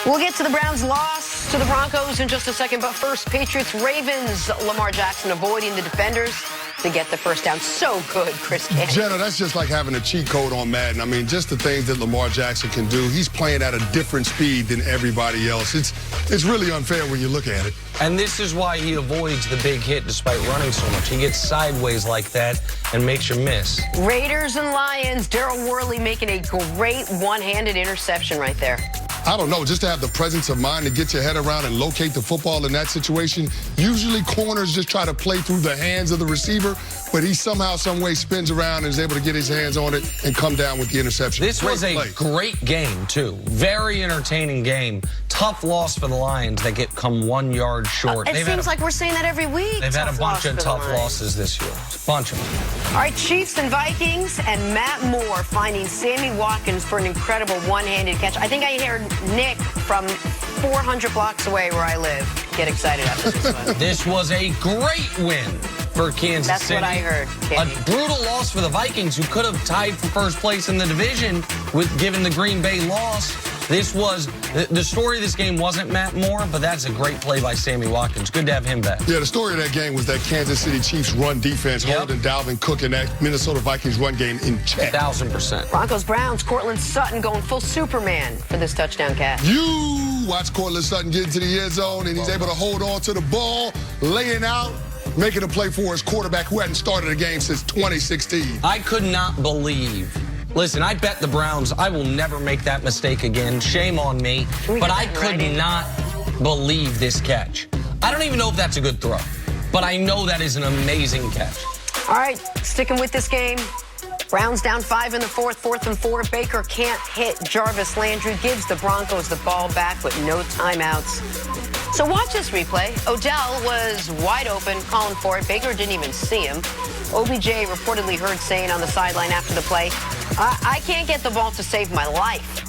We'll get to the Browns' loss to the Broncos in just a second, but first, Patriots-Ravens. Lamar Jackson avoiding the defenders to get the first down. So good, Chris Canty. Jenna, that's just like having a cheat code on Madden. I mean, just the things that Lamar Jackson can do. He's playing at a different speed than everybody else. It's really unfair when you look at it. And this is why he avoids the big hit despite running so much. He gets sideways like that and makes you miss. Raiders and Lions. Daryl Worley making a great one-handed interception right there. I don't know, just to have the presence of mind to get your head around and locate the football in that situation. Usually corners just try to play through the hands of the receiver, but he somehow, some way spins around and is able to get his hands on it and come down with the interception. This was a great game, too. Very entertaining game. Tough loss for the Lions. They come 1 yard short. It seems like we're saying that every week. They've had a bunch of tough losses this year. A bunch of them. All right, Chiefs and Vikings, and Matt Moore finding Sammy Watkins for an incredible one-handed catch. I think I heard Nick from 400 blocks away where I live get excited after this one. This was a great win for Kansas City. That's what I heard, Kenny. A brutal loss for the Vikings, who could have tied for first place in the division given the Green Bay loss. This was, the story of this game wasn't Matt Moore, but that's a great play by Sammy Watkins. Good to have him back. Yeah, the story of that game was that Kansas City Chiefs run defense, holding Dalvin Cook and that Minnesota Vikings run game in check. 1,000%. Broncos-Browns, Cortland Sutton going full Superman for this touchdown catch. You watch Cortland Sutton get into the end zone, and he's able to hold on to the ball, laying out, making a play for his quarterback who hadn't started a game since 2016. I could not believe. Listen, I bet the Browns. I will never make that mistake again. Shame on me. But I could not believe this catch. I don't even know if that's a good throw, but I know that is an amazing catch. All right, sticking with this game. Browns down 5 in the fourth, 4th and 4. Baker can't hit Jarvis Landry, gives the Broncos the ball back with no timeouts. So watch this replay. Odell was wide open, calling for it. Baker didn't even see him. OBJ reportedly heard saying on the sideline after the play, I can't get the ball to save my life.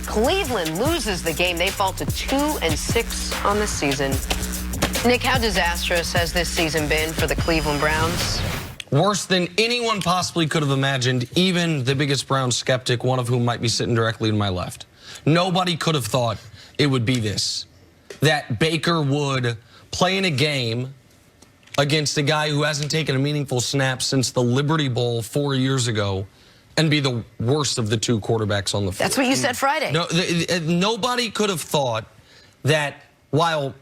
Cleveland loses the game. They fall to 2-6 on the season. Nick, how disastrous has this season been for the Cleveland Browns? Worse than anyone possibly could have imagined, even the biggest Browns skeptic, one of whom might be sitting directly to my left. Nobody could have thought it would be this. That Baker would play in a game against a guy who hasn't taken a meaningful snap since the Liberty Bowl 4 years ago and be the worst of the two quarterbacks on the field. That's what you said Friday. No, nobody could have thought that while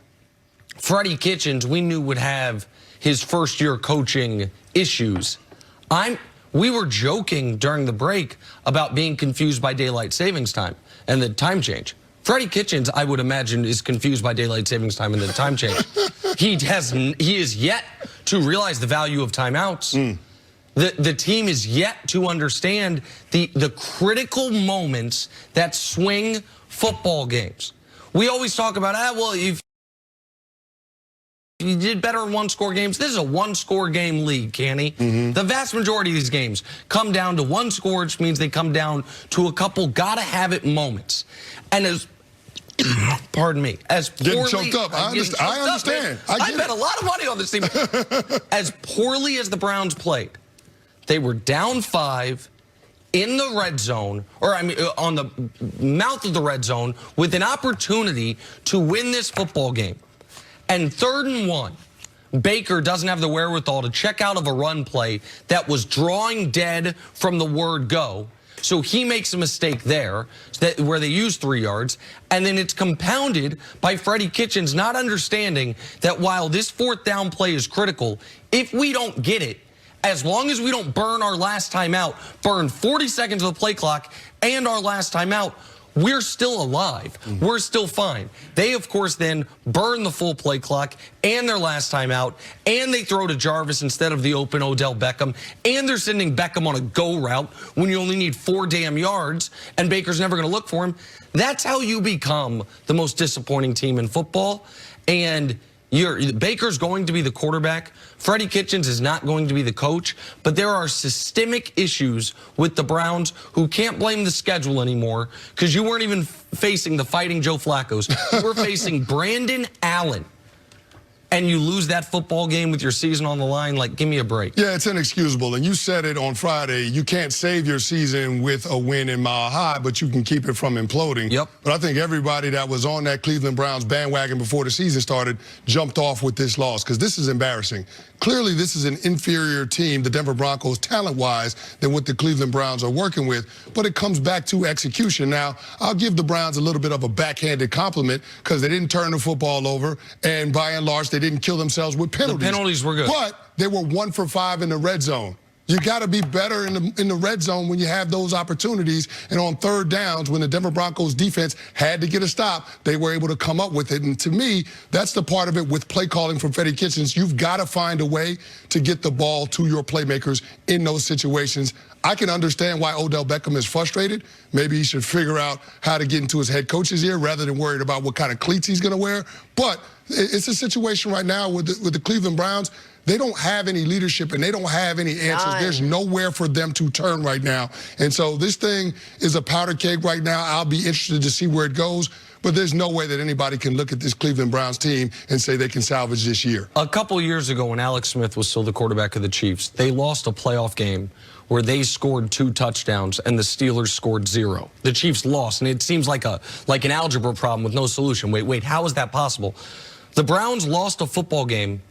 Freddie Kitchens, we knew, would have his first-year coaching issues. We were joking during the break about being confused by daylight savings time and the time change. Freddie Kitchens, I would imagine, is confused by daylight savings time and the time change. He is yet to realize the value of timeouts. The team is yet to understand the critical moments that swing football games. We always talk about, well, if you did better in one-score games. This is a one-score game league, Canny. The vast majority of these games come down to one score, which means they come down to a couple gotta-have-it moments. And as pardon me, as poorly... Getting choked up. I understand. I bet a lot of money on this team. As poorly as the Browns played, they were down 5 in the red zone, or I mean on the mouth of the red zone, with an opportunity to win this football game. And 3rd and 1, Baker doesn't have the wherewithal to check out of a run play that was drawing dead from the word go. So he makes a mistake there where they use 3 yards. And then it's compounded by Freddie Kitchens not understanding that while this 4th down play is critical, if we don't get it, as long as we don't burn our last timeout, burn 40 seconds of the play clock and our last timeout, we're still alive. We're still fine. They, of course, then burn the full play clock and their last time out, and they throw to Jarvis instead of the open Odell Beckham, and they're sending Beckham on a go route when you only need 4 damn yards, and Baker's never going to look for him. That's how you become the most disappointing team in football, and Baker's going to be the quarterback. Freddie Kitchens is not going to be the coach, but there are systemic issues with the Browns who can't blame the schedule anymore because you weren't even facing the Fighting Joe Flacco's. You were facing Brandon Allen. and you lose that football game with your season on the line, like, give me a break. Yeah, it's inexcusable. And you said it on Friday. You can't save your season with a win in Mile High, but you can keep it from imploding. Yep. But I think everybody that was on that Cleveland Browns bandwagon before the season started jumped off with this loss, because this is embarrassing. Clearly, this is an inferior team, the Denver Broncos, talent-wise, than what the Cleveland Browns are working with. But it comes back to execution. Now, I'll give the Browns a little bit of a backhanded compliment because they didn't turn the football over, and by and large, they didn't kill themselves with penalties. The penalties were good. But they were 1 for 5 in the red zone. You got to be better in the red zone when you have those opportunities. And on third downs, when the Denver Broncos defense had to get a stop, they were able to come up with it. And to me, that's the part of it with play calling from Freddie Kitchens. You've got to find a way to get the ball to your playmakers in those situations. I can understand why Odell Beckham is frustrated. Maybe he should figure out how to get into his head coach's ear rather than worried about what kind of cleats he's going to wear. But it's a situation right now with the Cleveland Browns. They don't have any leadership and they don't have any answers. None. There's nowhere for them to turn right now. And so this thing is a powder keg right now. I'll be interested to see where it goes. But there's no way that anybody can look at this Cleveland Browns team and say they can salvage this year. A couple years ago, when Alex Smith was still the quarterback of the Chiefs, they lost a playoff game where they scored 2 touchdowns and the Steelers scored 0. The Chiefs lost, and it seems like an algebra problem with no solution. Wait, how is that possible? The Browns lost a football game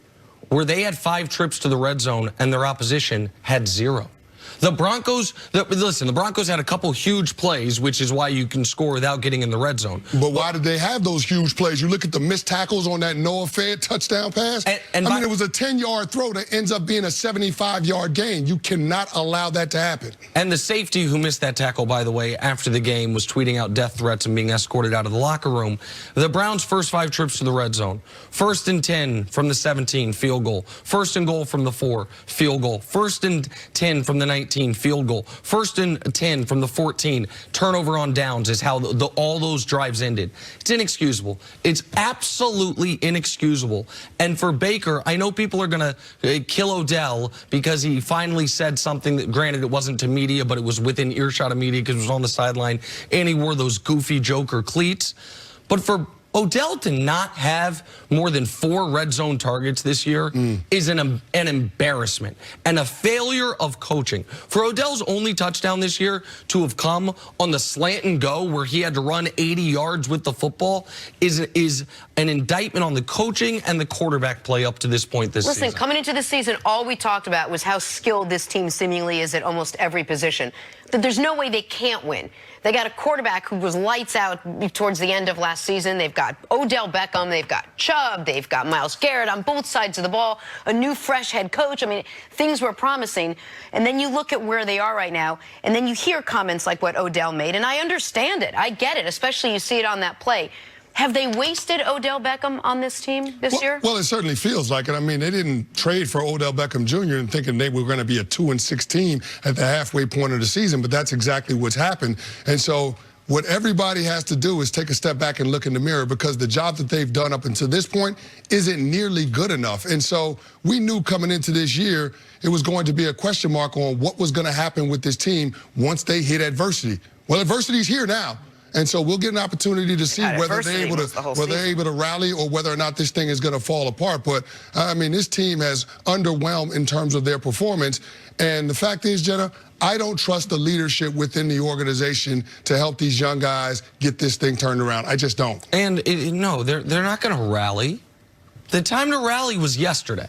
where they had 5 trips to the red zone and their opposition had 0. The Broncos, listen, the Broncos had a couple huge plays, which is why you can score without getting in the red zone. But why did they have those huge plays? You look at the missed tackles on that Noah Fant touchdown pass. I mean, it was a 10-yard throw that ends up being a 75-yard gain. You cannot allow that to happen. And the safety who missed that tackle, by the way, after the game was tweeting out death threats and being escorted out of the locker room. The Browns' first 5 trips to the red zone. 1st and 10 from the 17, field goal. 1st and goal from the 4, field goal. 1st and 10 from the 19, field goal. 1st and 10 from the 14, turnover on downs is how all those drives ended. It's inexcusable. It's absolutely inexcusable. And for Baker, I know people are going to kill Odell because he finally said something that, granted, it wasn't to media, but it was within earshot of media because it was on the sideline, and he wore those goofy Joker cleats. But for Odell to not have more than 4 red zone targets this year is an embarrassment and a failure of coaching. For Odell's only touchdown this year to have come on the slant and go where he had to run 80 yards with the football is an indictment on the coaching and the quarterback play up to this point this season. Listen, coming into the season, all we talked about was how skilled this team seemingly is at almost every position. That there's no way they can't win. They got a quarterback who was lights out towards the end of last season. They've got Odell Beckham. They've got Chubb. They've got Myles Garrett on both sides of the ball. A new, fresh head coach. I mean, things were promising. And then you look at where they are right now, and then you hear comments like what Odell made. And I understand it. I get it, especially you see it on that play. Have they wasted Odell Beckham on this team this year? Well, it certainly feels like it. I mean, they didn't trade for Odell Beckham Jr. and thinking they were going to be a 2-6 team at the halfway point of the season, but that's exactly what's happened. And so what everybody has to do is take a step back and look in the mirror, because the job that they've done up until this point isn't nearly good enough. And so we knew coming into this year it was going to be a question mark on what was going to happen with this team once they hit adversity. Well, adversity's here now. And so we'll get an opportunity to see whether they're able to rally or whether or not this thing is going to fall apart. But, I mean, this team has underwhelmed in terms of their performance. And the fact is, Jenna, I don't trust the leadership within the organization to help these young guys get this thing turned around. I just don't. And, no, they're not going to rally. The time to rally was yesterday.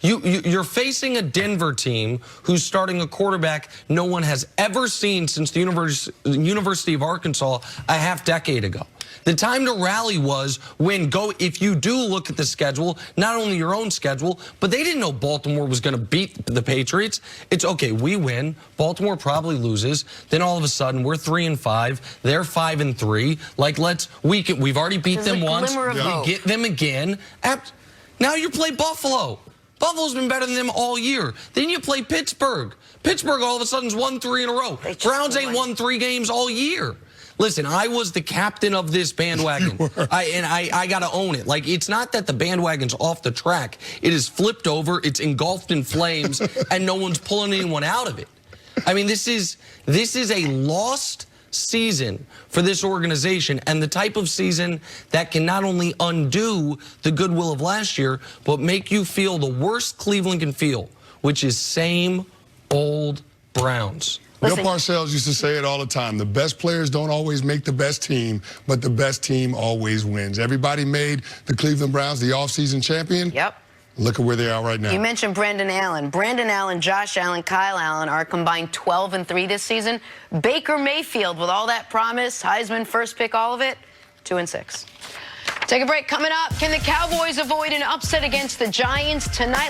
You're facing a Denver team who's starting a quarterback no one has ever seen since the University of Arkansas a half-decade ago. The time to rally was when if you do look at the schedule, not only your own schedule, but they didn't know Baltimore was going to beat the Patriots. It's okay, we win. Baltimore probably loses. Then all of a sudden, we're 3-5. They're 5-3. Like, we've already beat them once. We get them again. Now you play Buffalo. Buffalo's been better than them all year. Then you play Pittsburgh. Pittsburgh all of a sudden's won 3 in a row. Browns ain't won 3 games all year. Listen, I was the captain of this bandwagon. I got to own it. Like, it's not that the bandwagon's off the track. It is flipped over. It's engulfed in flames, and no one's pulling anyone out of it. I mean, this is a lost season for this organization, and the type of season that can not only undo the goodwill of last year, but make you feel the worst Cleveland can feel, which is same old Browns. Bill Parcells used to say it all the time. The best players don't always make the best team, but the best team always wins. Everybody made the Cleveland Browns the offseason champion. Yep. Look at where they are right now. You mentioned Brandon Allen. Brandon Allen, Josh Allen, Kyle Allen are combined 12-3 this season. Baker Mayfield, with all that promise, Heisman first pick, all of it, 2-6. Take a break. Coming up, can the Cowboys avoid an upset against the Giants tonight?